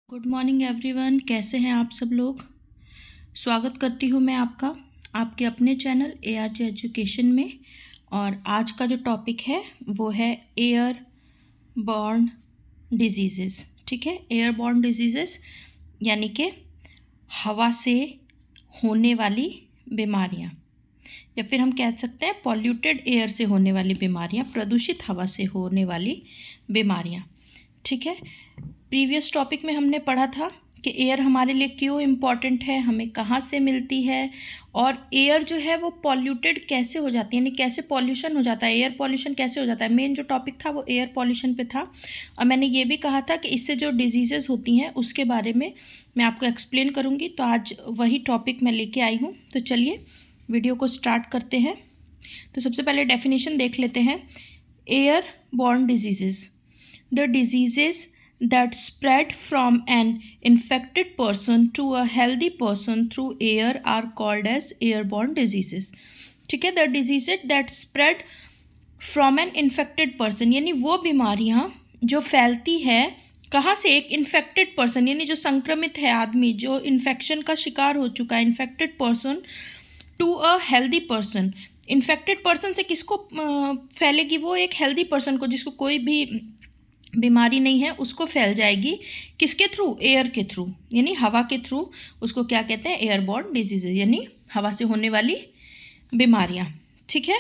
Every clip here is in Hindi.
गुड मॉर्निंग एवरीवन, कैसे हैं आप सब लोग। स्वागत करती हूँ मैं आपका आपके अपने चैनल ARJ एजुकेशन में। और आज का जो टॉपिक है वो है एयर बॉर्न डिजीज़ेस। ठीक है, एयर बॉर्न डिजीज़ेस यानी कि हवा से होने वाली बीमारियाँ, या फिर हम कह सकते हैं पॉल्यूटेड एयर से होने वाली बीमारियाँ, प्रदूषित हवा से होने वाली बीमारियाँ। ठीक है, प्रीवियस टॉपिक में हमने पढ़ा था कि एयर हमारे लिए क्यों इम्पॉर्टेंट है, हमें कहाँ से मिलती है, और एयर जो है वो पॉल्यूटेड कैसे हो जाती है, यानी कैसे पॉल्यूशन हो जाता है, एयर पॉल्यूशन कैसे हो जाता है। मेन जो टॉपिक था वो एयर पॉल्यूशन पे था। और मैंने ये भी कहा था कि इससे जो डिजीज़ेज़ होती हैं उसके बारे में मैं आपको एक्सप्लेन करूँगी। तो आज वही टॉपिक मैं लेके आई हूँ। तो चलिए वीडियो को स्टार्ट करते हैं। तो सबसे पहले डेफिनेशन देख लेते हैं। Air born diseases, the diseases that spread from an infected person to a healthy person through air are called as airborne diseases. ठीक है, the diseases that spread from an infected person यानी वो बीमारियाँ जो फैलती है कहाँ से, एक इन्फेक्टेड पर्सन यानी जो संक्रमित है आदमी, जो इन्फेक्शन का शिकार हो चुका है, infected person to a healthy person. Infected person से किसको फैलेगी, वो एक हेल्दी पर्सन को, जिसको कोई भी बीमारी नहीं है, उसको फैल जाएगी। किसके थ्रू, एयर के थ्रू, यानी हवा के थ्रू। उसको क्या कहते हैं, एयरबॉर्न डिजीजेज, यानी हवा से होने वाली बीमारियां। ठीक है,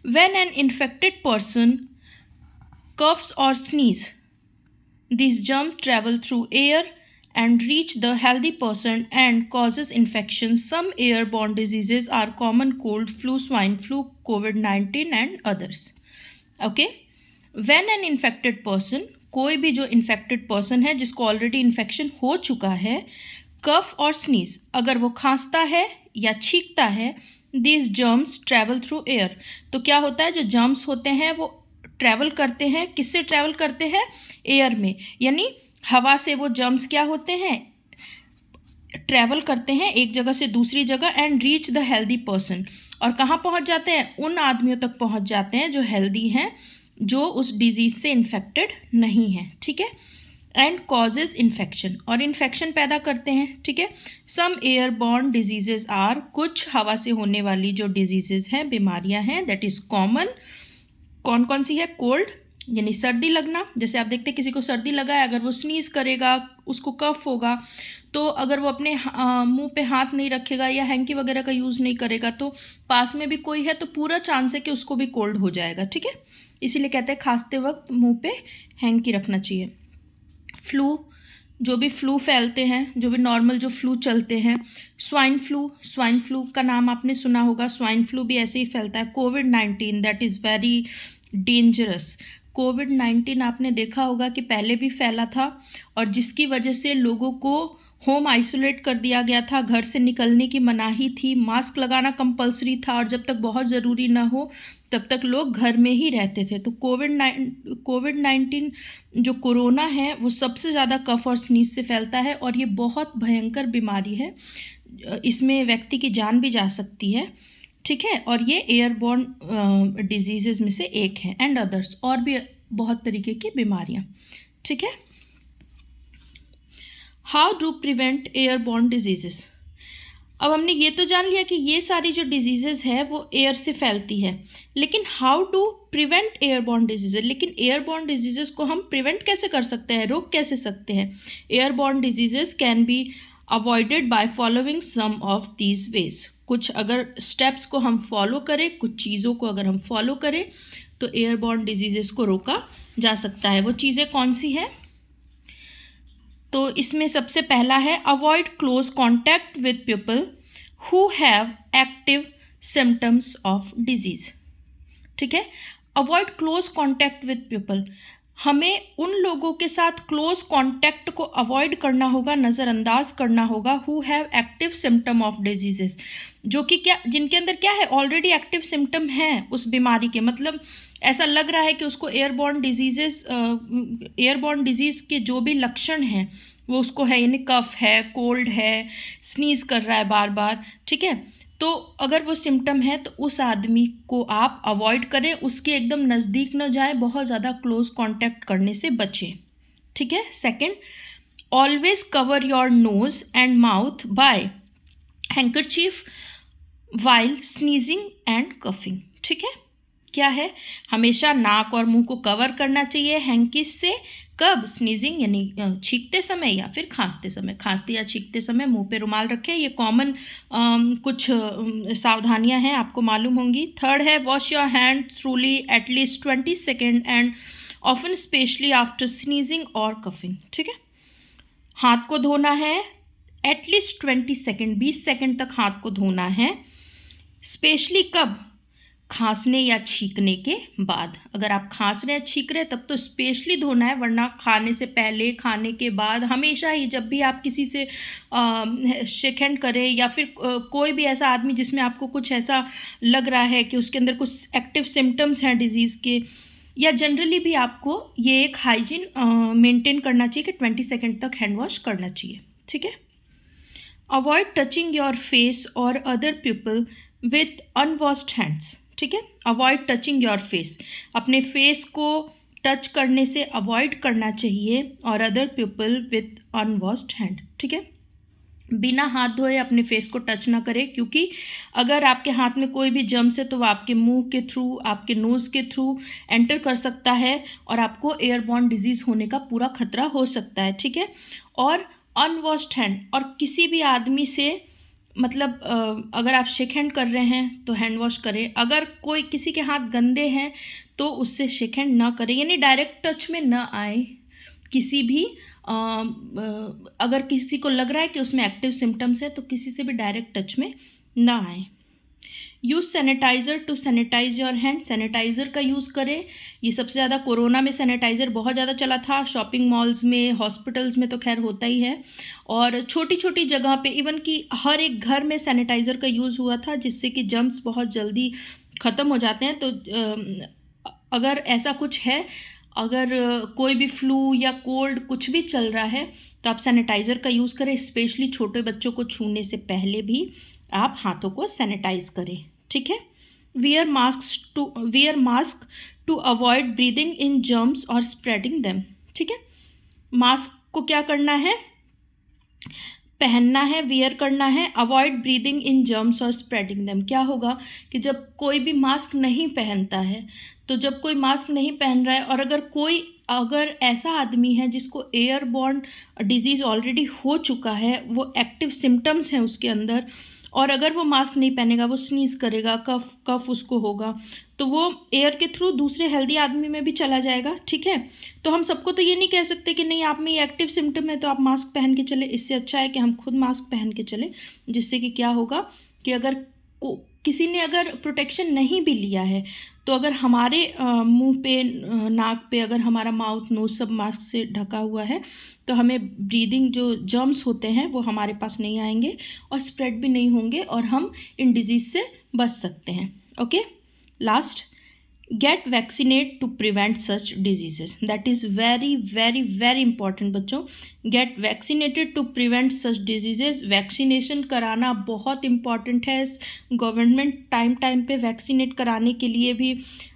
when an infected person coughs और sneeze, this germ travel through air and reach the healthy person and causes infection. Some airborne diseases are common cold, flu, swine flu, COVID-19 and others. Okay, when an infected person, कोई भी जो इन्फेक्टेड पर्सन है जिसको ऑलरेडी इन्फेक्शन हो चुका है, कफ और स्नीज, अगर वो खांसता है या छींकता है, these germs travel through air, तो क्या होता है, जो जर्म्स होते हैं वो ट्रैवल करते हैं, किससे ट्रैवल करते हैं, एयर में, यानी हवा से वो जर्म्स क्या होते हैं, ट्रैवल करते हैं एक जगह से दूसरी जगह, and reach the healthy person, और कहाँ पहुँच जाते हैं, उन आदमियों तक पहुँच जाते हैं जो हेल्दी हैं, जो उस डिजीज़ से इन्फेक्टेड नहीं है। ठीक है, एंड कॉजेज इन्फेक्शन, और इन्फेक्शन पैदा करते हैं। ठीक है, सम एयरबॉर्न डिजीजेज आर, कुछ हवा से होने वाली जो डिजीजेज हैं, बीमारियां हैं, दैट इज़ कॉमन। कौन कौन सी है, कोल्ड यानी सर्दी लगना, जैसे आप देखते हैं किसी को सर्दी लगा है, अगर वो स्नीज करेगा उसको कफ होगा, तो अगर वो अपने मुंह पे हाथ नहीं रखेगा या हैंकी वगैरह का यूज़ नहीं करेगा, तो पास में भी कोई है तो पूरा चांस है कि उसको भी कोल्ड हो जाएगा। ठीक है, इसीलिए कहते हैं खांसते वक्त मुंह पे हैंकी रखना चाहिए। फ्लू, जो भी फ्लू फैलते हैं, जो भी नॉर्मल जो फ्लू चलते हैं। स्वाइन फ्लू का नाम आपने सुना होगा, स्वाइन फ्लू भी ऐसे ही फैलता है। कोविड-19, दैट इज़ वेरी डेंजरस। कोविड-19 आपने देखा होगा कि पहले भी फैला था, और जिसकी वजह से लोगों को होम आइसोलेट कर दिया गया था, घर से निकलने की मनाही थी, मास्क लगाना कंपलसरी था, और जब तक बहुत ज़रूरी ना हो तब तक लोग घर में ही रहते थे। तो कोविड-19 जो कोरोना है वो सबसे ज़्यादा कफ और स्नीज से फैलता है, और ये बहुत भयंकर बीमारी है, इसमें व्यक्ति की जान भी जा सकती है। ठीक है, और ये एयरबॉर्न डिजीजेज में से एक है, एंड अदर्स, और भी बहुत तरीके की बीमारियां। ठीक है, how do prevent airborne diseases. अब हमने ये तो जान लिया कि ये सारी जो डिजीजेज है वो एयर से फैलती है, लेकिन how to prevent airborne diseases, लेकिन एयरबॉर्न डिजीजेज को हम प्रिवेंट कैसे कर सकते हैं, रोक कैसे सकते हैं। Airborne diseases can be avoided by following some of these ways. कुछ अगर स्टेप्स को हम फॉलो करें, कुछ चीज़ों को अगर हम फॉलो करें, तो एयरबॉर्न डिजीजेस को रोका जा सकता है। वो चीज़ें कौन सी हैं, तो इसमें सबसे पहला है avoid close contact with people who have active symptoms of disease. ठीक है, avoid close contact with people, हमें उन लोगों के साथ क्लोज कॉन्टैक्ट को अवॉइड करना होगा, नज़रअंदाज करना होगा, who have active symptom of diseases, जो कि क्या, जिनके अंदर क्या है, ऑलरेडी एक्टिव सिम्टम हैं उस बीमारी के, मतलब ऐसा लग रहा है कि उसको एयरबॉर्न डिजीज़ के जो भी लक्षण हैं वो उसको है, यानी कफ है, कोल्ड है, स्नीज कर रहा है बार बार। ठीक है, तो अगर वो सिम्टम है तो उस आदमी को आप अवॉइड करें, उसके एकदम नज़दीक न जाएं, बहुत ज़्यादा क्लोज कांटेक्ट करने से बचें। ठीक है, second, always cover your nose and mouth by handkerchief while sneezing and coughing. ठीक है, क्या है, हमेशा नाक और मुंह को कवर करना चाहिए हैंकिस से। कब? स्नीजिंग यानी छींकते समय या फिर खांसते समय। खांसते या छींकते समय मुंह पे रुमाल रखें। ये कॉमन कुछ सावधानियां हैं, आपको मालूम होंगी। थर्ड है wash your hand थ्रूली at least 20 second and often specially after sneezing और कफिंग। ठीक है, हाथ को धोना है एटलीस्ट 20 सेकेंड, 20 सेकेंड तक हाथ को धोना है। स्पेशली कब? खांसने या छींकने के बाद। अगर आप खांस रहे हैं छींक रहे हैं तब तो स्पेशली धोना है, वरना खाने से पहले, खाने के बाद, हमेशा ही जब भी आप किसी से शेक हैंड करें या फिर कोई भी ऐसा आदमी जिसमें आपको कुछ ऐसा लग रहा है कि उसके अंदर कुछ एक्टिव सिम्टम्स हैं डिजीज़ के, या जनरली भी आपको ये एक हाइजीन मेंटेन करना चाहिए कि 20 सेकेंड तक हैंड वॉश करना चाहिए। ठीक है, अवॉइड टचिंग योर फेस और other people with unwashed hands. ठीक है, अवॉइड टचिंग योर फेस, अपने फेस को टच करने से अवॉइड करना चाहिए, और other people with unwashed hand. ठीक है, बिना हाथ धोए अपने फेस को टच ना करें, क्योंकि अगर आपके हाथ में कोई भी जर्म्स है तो वो आपके मुंह के थ्रू, आपके नोज़ के थ्रू एंटर कर सकता है और आपको एयरबॉर्न डिजीज़ होने का पूरा खतरा हो सकता है। ठीक है, और अनवॉश्ड हैंड, और किसी भी आदमी से मतलब अगर आप शेक हैंड कर रहे हैं तो हैंड वॉश करें। अगर कोई किसी के हाथ गंदे हैं तो उससे शेक हैंड ना करें, यानी डायरेक्ट टच में ना आए किसी भी। अगर किसी को लग रहा है कि उसमें एक्टिव सिम्टम्स है तो किसी से भी डायरेक्ट टच में ना आए। Use sanitizer to sanitize your hand, sanitizer का यूज़ करें। ये सबसे ज़्यादा कोरोना में सैनिटाइज़र बहुत ज़्यादा चला था, शॉपिंग मॉल्स में, हॉस्पिटल्स में तो खैर होता ही है, और छोटी छोटी जगह पे, इवन कि हर एक घर में सैनिटाइज़र का यूज़ हुआ था, जिससे कि जर्म्स बहुत जल्दी ख़त्म हो जाते हैं। तो अगर ऐसा कुछ है, अगर कोई भी फ्लू या कोल्ड कुछ भी चल रहा है तो आप सैनिटाइज़र का यूज़ करें। स्पेशली छोटे बच्चों को छूने से पहले भी आप हाथों को सैनिटाइज करें। ठीक है, wear mask to avoid breathing in germs और स्प्रेडिंग देम। ठीक है, मास्क को क्या करना है? पहनना है, वियर करना है। अवॉइड ब्रीदिंग इन जर्म्स और स्प्रेडिंग देम, क्या होगा कि जब कोई भी मास्क नहीं पहनता है, तो जब कोई मास्क नहीं पहन रहा है और अगर ऐसा आदमी है जिसको एयरबॉर्न डिजीज़ ऑलरेडी हो चुका है, वो एक्टिव सिम्टम्स हैं उसके अंदर, और अगर वो मास्क नहीं पहनेगा, वो स्नीज़ करेगा, कफ उसको होगा, तो वो एयर के थ्रू दूसरे हेल्दी आदमी में भी चला जाएगा। ठीक है, तो हम सबको तो ये नहीं कह सकते कि नहीं आप में ये एक्टिव सिम्टम है तो आप मास्क पहन के चले। इससे अच्छा है कि हम खुद मास्क पहन के चले, जिससे कि क्या होगा कि अगर किसी ने अगर प्रोटेक्शन नहीं भी लिया है तो अगर हमारे मुंह पे, नाक पे, अगर हमारा माउथ, नोज सब मास्क से ढका हुआ है तो हमें ब्रीदिंग जो जर्म्स होते हैं वो हमारे पास नहीं आएंगे और स्प्रेड भी नहीं होंगे, और हम इन डिजीज़ से बच सकते हैं। Okay, last, get vaccinate to prevent such diseases. That is very very very important बच्चों। Get vaccinated to prevent such diseases. Vaccination कराना बहुत इंपॉर्टेंट है। गवर्नमेंट टाइम पे वैक्सीनेट कराने के लिए भी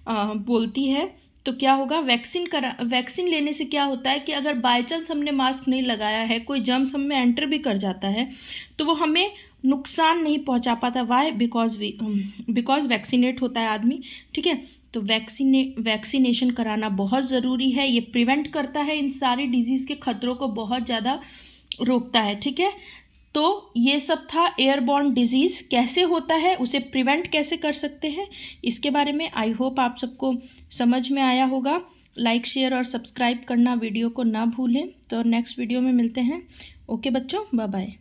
बोलती है। तो क्या होगा, वैक्सीन लेने से क्या होता है कि अगर बाय चांस हमने मास्क नहीं लगाया है, कोई जर्म्स हम में एंटर भी कर जाता है, तो वो हमें नुकसान नहीं पहुंचा पाता। वाई? बिकॉज वैक्सीनेट होता है आदमी। ठीक है, तो वैक्सीनेशन कराना बहुत ज़रूरी है। ये प्रिवेंट करता है, इन सारी डिजीज़ के खतरों को बहुत ज़्यादा रोकता है। ठीक है, तो ये सब था एयरबॉर्न डिजीज़ कैसे होता है, उसे प्रिवेंट कैसे कर सकते हैं, इसके बारे में। आई होप आप सबको समझ में आया होगा। लाइक, शेयर और सब्सक्राइब करना वीडियो को ना भूलें। तो नेक्स्ट वीडियो में मिलते हैं। ओके बच्चों, बाय बाय।